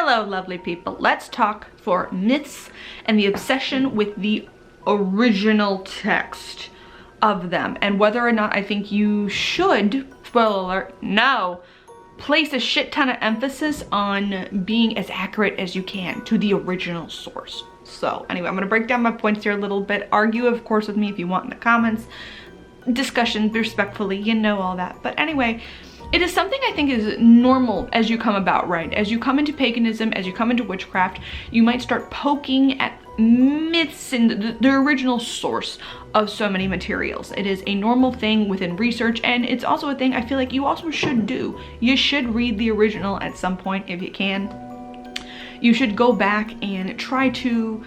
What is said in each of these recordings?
Hello, lovely people. Let's talk for myths and the obsession with the original text of them and whether or not I think you should, spoiler alert, no, place a shit ton of emphasis on being as accurate as you can to the original source. So anyway, I'm gonna break down my points here a little bit. Argue, of course, with me if you want in the comments. Discussion respectfully, you know all that. But anyway, it is something I think is normal as you come about, right? As you come into paganism, as you come into witchcraft, you might start poking at myths and the original source of so many materials. It is a normal thing within research, and it's also a thing I feel like you also should do. You should read the original at some point if you can. You should go back and try to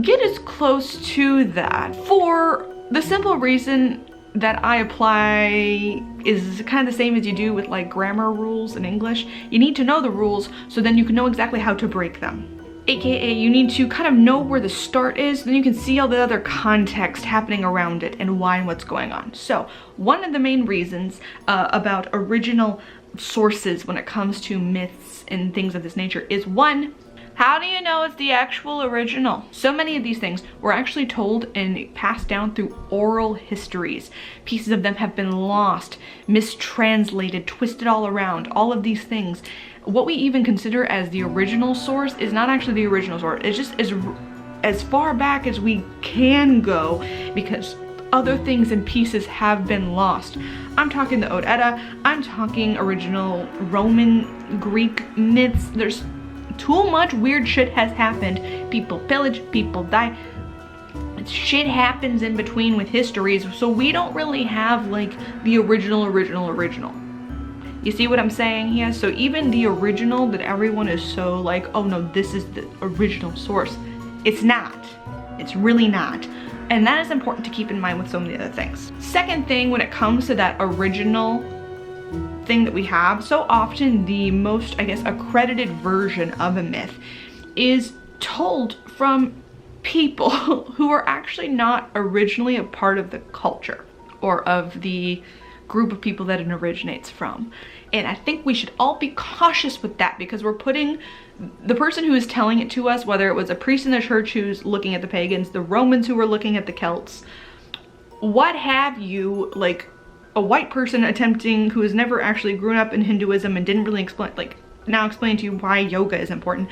get as close to that for the simple reason that I apply is kind of the same as you do with like grammar rules in English. You need to know the rules so then you can know exactly how to break them. AKA you need to kind of know where the start is, then you can see all the other context happening around it and why and what's going on. So one of the main reasons about original sources when it comes to myths and things of this nature is one, how do you know it's the actual original? So many of these things were actually told and passed down through oral histories. Pieces of them have been lost, mistranslated, twisted all around, all of these things. What we even consider as the original source is not actually the original source. It's just as far back as we can go because other things and pieces have been lost. I'm talking the Ode Edda, I'm talking original Roman, Greek myths. There's too much weird shit has happened. People pillage, people die. Shit happens in between with histories, so we don't really have like the original. You see what I'm saying here? So even the original that everyone is so like, oh no, this is the original source. It's not. It's really not. And that is important to keep in mind with so many other things. Second thing, when it comes to that original thing that we have, so often the most, I guess, accredited version of a myth is told from people who are actually not originally a part of the culture or of the group of people that it originates from. And I think we should all be cautious with that because we're putting the person who is telling it to us, whether it was a priest in the church who's looking at the pagans, the Romans who were looking at the Celts, what have you, like a white person attempting who has never actually grown up in Hinduism and didn't really explain, like now explain to you why yoga is important.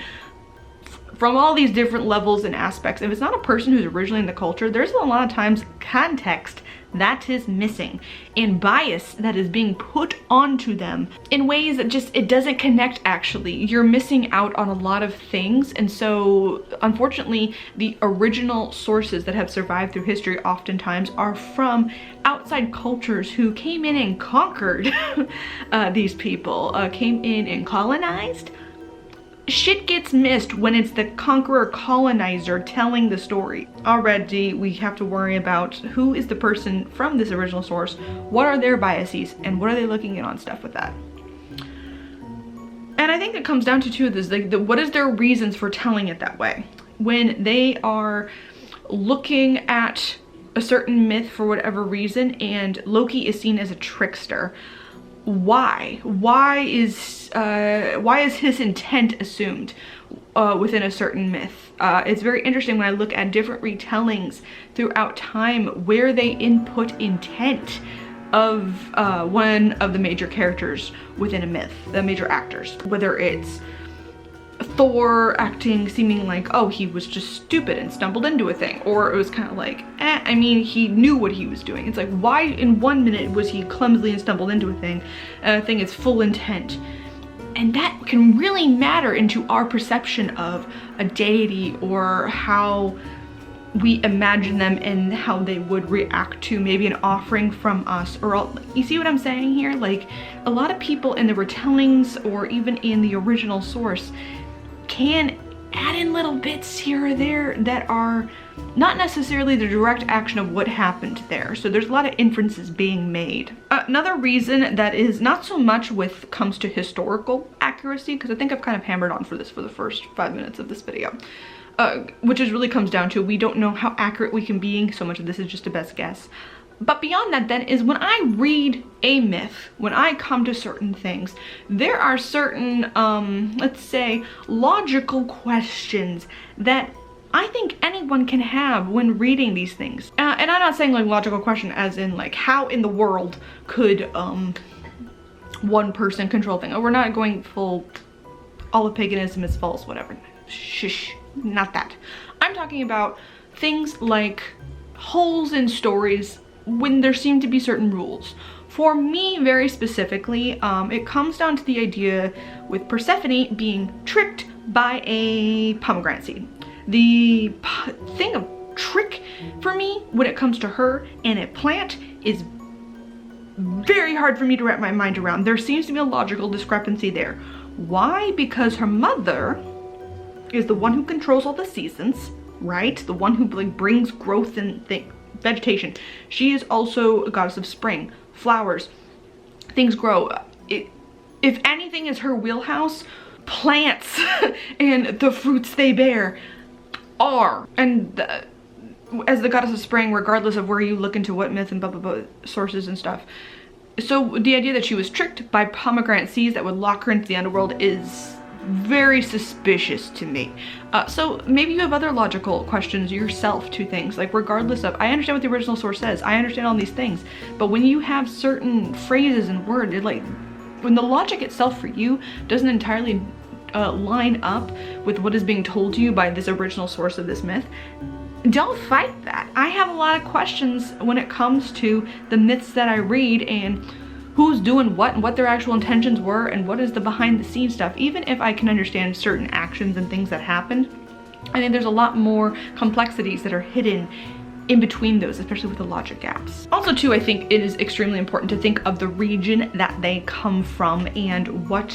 From all these different levels and aspects, if it's not a person who's originally in the culture, there's a lot of times context that is missing and bias that is being put onto them in ways that just, it doesn't connect actually. You're missing out on a lot of things, and so unfortunately the original sources that have survived through history oftentimes are from outside cultures who came in and conquered these people, came in and colonized. Shit gets missed when it's the conqueror colonizer telling the story. Already we have to worry about who is the person from this original source, what are their biases, and what are they looking at on stuff with that. And I think it comes down to two of this, like what is their reasons for telling it that way? When they are looking at a certain myth for whatever reason and Loki is seen as a trickster, why is his intent assumed within a certain myth? It's very interesting when I look at different retellings throughout time where they input intent of one of the major characters within a myth, the major actors, whether it's Thor acting seeming like, oh, he was just stupid and stumbled into a thing, or it was kind of like, I mean, he knew what he was doing. It's like, why in 1 minute was he clumsily and stumbled into a thing, and a thing is full intent? And that can really matter into our perception of a deity or how we imagine them and how they would react to maybe an offering from us, or all, you see what I'm saying here? Like a lot of people in the retellings or even in the original source can add in little bits here or there that are not necessarily the direct action of what happened there. So there's a lot of inferences being made. Another reason that is not so much with comes to historical accuracy, because I think I've kind of hammered on for this for the first 5 minutes of this video, which is really comes down to we don't know how accurate we can be, so much of this is just a best guess. But beyond that then is when I read a myth, when I come to certain things, there are certain, let's say, logical questions that I think anyone can have when reading these things. And I'm not saying like logical question as in like how in the world could one person control things. We're not going full all of paganism is false, whatever. Shush, not that. I'm talking about things like holes in stories when there seem to be certain rules. For me, very specifically, it comes down to the idea with Persephone being tricked by a pomegranate seed. The thing of trick for me when it comes to her and a plant is very hard for me to wrap my mind around. There seems to be a logical discrepancy there. Why? Because her mother is the one who controls all the seasons, right? The one who like brings growth and vegetation. She is also a goddess of spring, flowers, things grow. If anything is her wheelhouse, plants and the fruits they bear are. And as the goddess of spring, regardless of where you look into what myth and blah blah blah sources and stuff. So the idea that she was tricked by pomegranate seeds that would lock her into the underworld is very suspicious to me. So maybe you have other logical questions yourself to things, like regardless of, I understand what the original source says, I understand all these things, but when you have certain phrases and words, when the logic itself for you doesn't entirely line up with what is being told to you by this original source of this myth, don't fight that. I have a lot of questions when it comes to the myths that I read and who's doing what and what their actual intentions were and what is the behind the scenes stuff. Even if I can understand certain actions and things that happened, I think there's a lot more complexities that are hidden in between those, especially with the logic gaps. Also too, I think it is extremely important to think of the region that they come from and what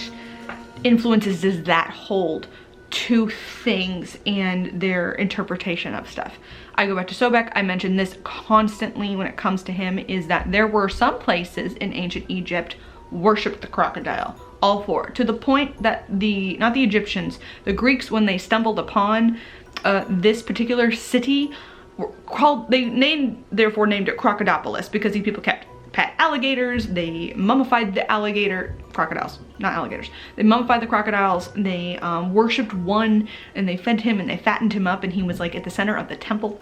influences does that hold to things and their interpretation of stuff. I go back to Sobek, I mention this constantly when it comes to him, is that there were some places in ancient Egypt worshipped the crocodile, all four, to the point that not the Egyptians, the Greeks, when they stumbled upon this particular city, therefore named it Crocodipolis, because these people kept pet alligators, they mummified the crocodiles, not alligators. They mummified the crocodiles, they worshipped one, and they fed him and they fattened him up, and he was like at the center of the temple.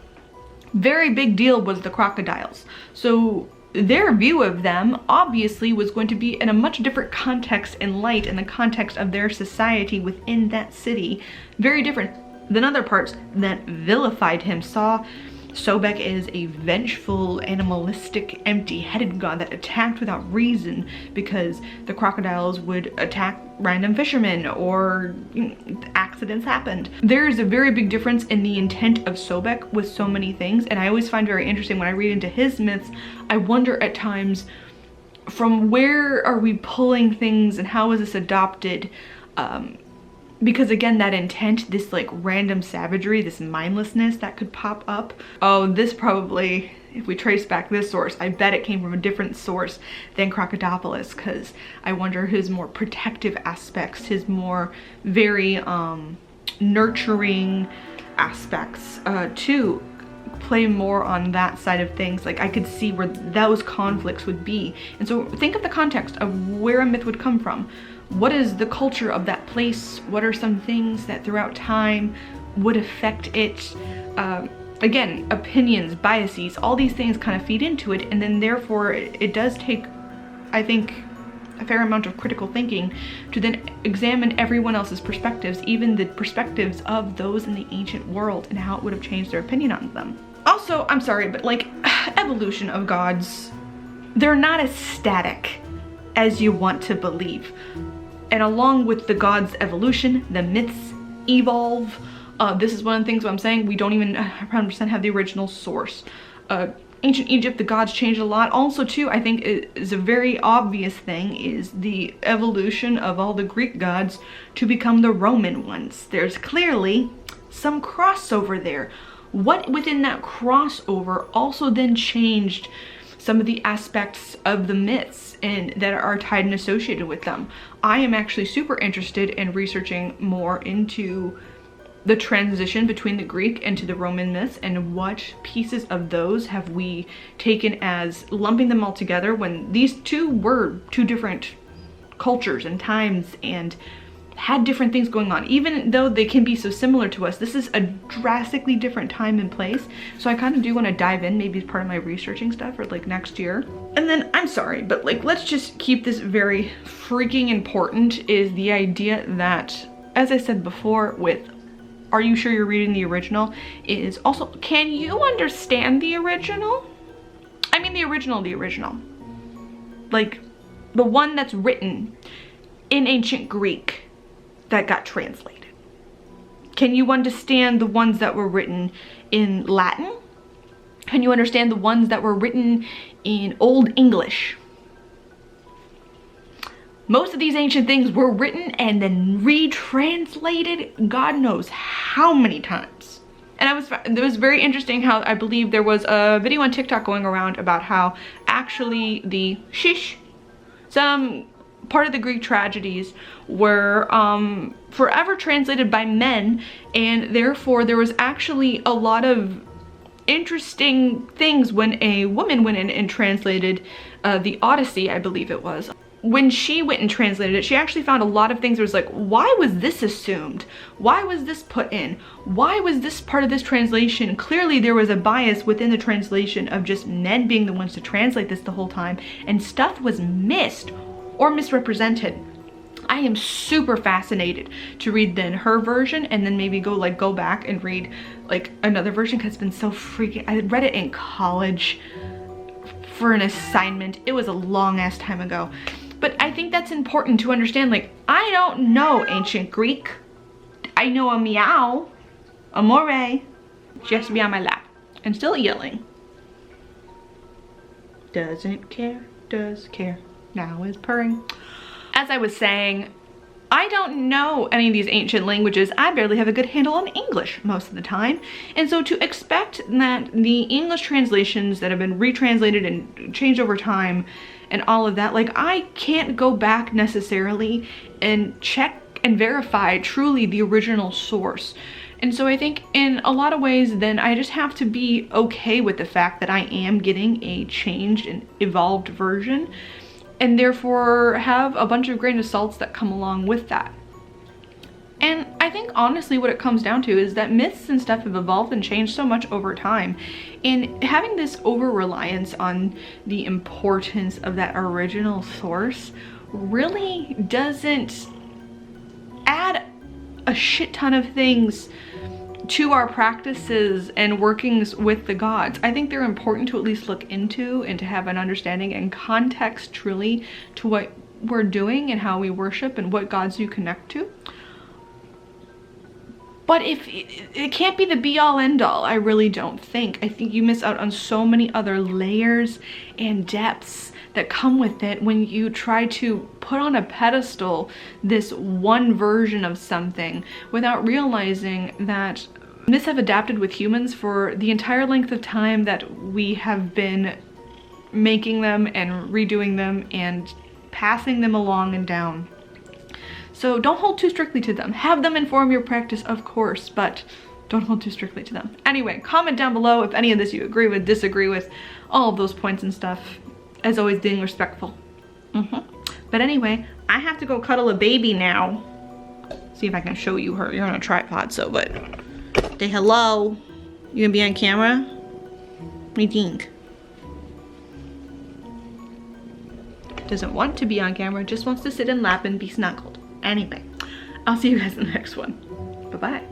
Very big deal was the crocodiles. So their view of them obviously was going to be in a much different context and light in the context of their society within that city. Very different than other parts that vilified him, saw Sobek is a vengeful, animalistic, empty-headed god that attacked without reason because the crocodiles would attack random fishermen or accidents happened. There is a very big difference in the intent of Sobek with so many things, and I always find very interesting when I read into his myths, I wonder at times from where are we pulling things and how is this adopted? Because again, that intent, this like random savagery, this mindlessness that could pop up. Oh, this probably, if we trace back this source, I bet it came from a different source than Crocodipolis, because I wonder his more protective aspects, his more very nurturing aspects too play more on that side of things. Like I could see where those conflicts would be. And so think of the context of where a myth would come from. What is the culture of that place? What are some things that throughout time would affect it? Again, opinions, biases, all these things kind of feed into it, and then therefore it does take, I think, a fair amount of critical thinking to then examine everyone else's perspectives, even the perspectives of those in the ancient world, and how it would have changed their opinion on them. Also, I'm sorry, but like evolution of gods, they're not as static as you want to believe. And along with the gods' evolution, the myths evolve. This is one of the things I'm saying, we don't even 100% have the original source. Ancient Egypt, the gods changed a lot. Also too, I think is a very obvious thing is the evolution of all the Greek gods to become the Roman ones. There's clearly some crossover there. What within that crossover also then changed some of the aspects of the myths and that are tied and associated with them. I am actually super interested in researching more into the transition between the Greek and to the Roman myths, and what pieces of those have we taken as lumping them all together when these two were two different cultures and times and had different things going on. Even though they can be so similar to us, this is a drastically different time and place. So I kind of do want to dive in, maybe as part of my researching stuff for like next year. And then, I'm sorry, but like, let's just keep this very freaking important, is the idea that, as I said before with are you sure you're reading the original, is also, can you understand the original? I mean the original. Like the one that's written in ancient Greek that got translated. Can you understand the ones that were written in Latin? Can you understand the ones that were written in Old English? Most of these ancient things were written and then retranslated God knows how many times. And it was very interesting how I believe there was a video on TikTok going around about how actually the some part of the Greek tragedies were forever translated by men, and therefore there was actually a lot of interesting things when a woman went in and translated the Odyssey, I believe it was. When she went and translated it, she actually found a lot of things where it was like, why was this assumed? Why was this put in? Why was this part of this translation? Clearly there was a bias within the translation of just men being the ones to translate this the whole time, and stuff was missed or misrepresented. I am super fascinated to read then her version, and then maybe go back and read like another version, because it's been so freaking, I read it in college for an assignment. It was a long ass time ago. But I think that's important to understand. Like, I don't know ancient Greek. I know a meow, a moray. She has to be on my lap and still yelling. Doesn't care, does care. Now is purring. As I was saying, I don't know any of these ancient languages. I barely have a good handle on English most of the time. And so to expect that the English translations that have been retranslated and changed over time and all of that, like, I can't go back necessarily and check and verify truly the original source. And so I think in a lot of ways then I just have to be okay with the fact that I am getting a changed and evolved version, and therefore have a bunch of grain of salts that come along with that. And I think honestly what it comes down to is that myths and stuff have evolved and changed so much over time. And having this over-reliance on the importance of that original source really doesn't add a shit ton of things to our practices and workings with the gods. I think they're important to at least look into and to have an understanding and context truly to what we're doing and how we worship and what gods you connect to. But if it can't be the be-all end-all, I really don't think. I think you miss out on so many other layers and depths that come with it when you try to put on a pedestal this one version of something without realizing that myths have adapted with humans for the entire length of time that we have been making them and redoing them and passing them along and down. So don't hold too strictly to them. Have them inform your practice, of course, but don't hold too strictly to them. Anyway, comment down below if any of this you agree with, disagree with, all of those points and stuff. As always, being respectful. But anyway, I have to go cuddle a baby now. See if I can show you her. You're on a tripod, so, but say hello. You gonna be on camera? What do you think? Doesn't want to be on camera, just wants to sit and lap and be snuggled. Anyway, I'll see you guys in the next one. Bye-bye.